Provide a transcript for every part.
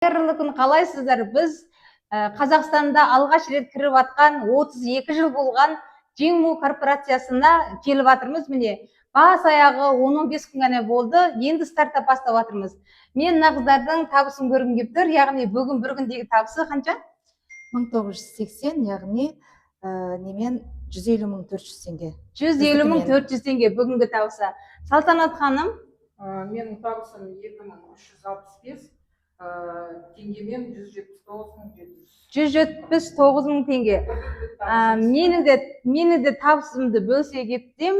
Қайырлы күн, қалайсыздар? Біз Қазақстанда алғаш рет кіріп атқан 32 жыл болған Жеңму корпорациясына келіп атырмыз. Міне, бас аяғы 10-15 күн ғана болды. Енді стартап бастап атырмыз. Мен нағыздардың табысын көргім келіп тұр. Яғни бүгін бір күндегі табысы қанша? 1980, яғни немен 150.400 теңге. 150.400 теңге бүгінгі табысы. Салтанат ханым, менің табысым 2365 теңгемен 179.000 теңге. Менің де табысымды бөлсе кетсем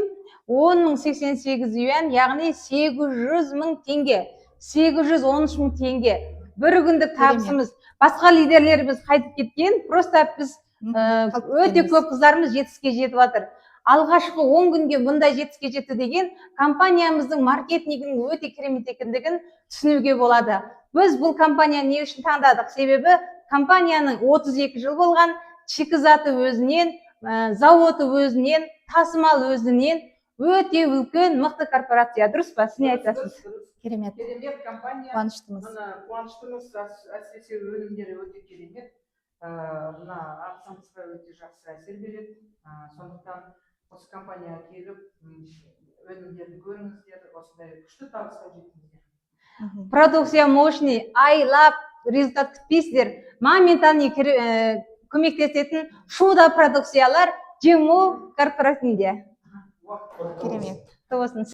10.088 юан, яғни 800.000 теңге. 813.000 теңге. Бір күндік табысымыз. Басқа лидерлеріміз қайтып кеткен, просто біз өте көп қыздарымыз жетістікке жетіп жатыр. Алғашқы 10 күнге мұндай жетістікке жетті деген компаниямыздың маркетингінің өте керемет екендігін түсінуге болады. Біз бұл компанияны не үшін таңдадық? Себебі компанияның 32 жыл болған, шикізаты өзінен, зауыты өзінен, тасымал өзінен өте үлкен мықты корпорация. Дұрыс па? Сіз не айтасыз? Керемет. Керемет компания. Қуаныштымыз. Қуаныштымыз, әсіресе өнімдері өте керемет. Мына ақшамызға өте жақсы әсер береді. Сондықтан осы компанияға келіп, өнімдерін көріңіздер, осындай күшті табысқа жетіңіздер. Продукция мощный, I love результат күтпейсіздер. Моментальный көмектесетін шуда продукциялар Жеңму корпорациясында. Керемет. Тосын.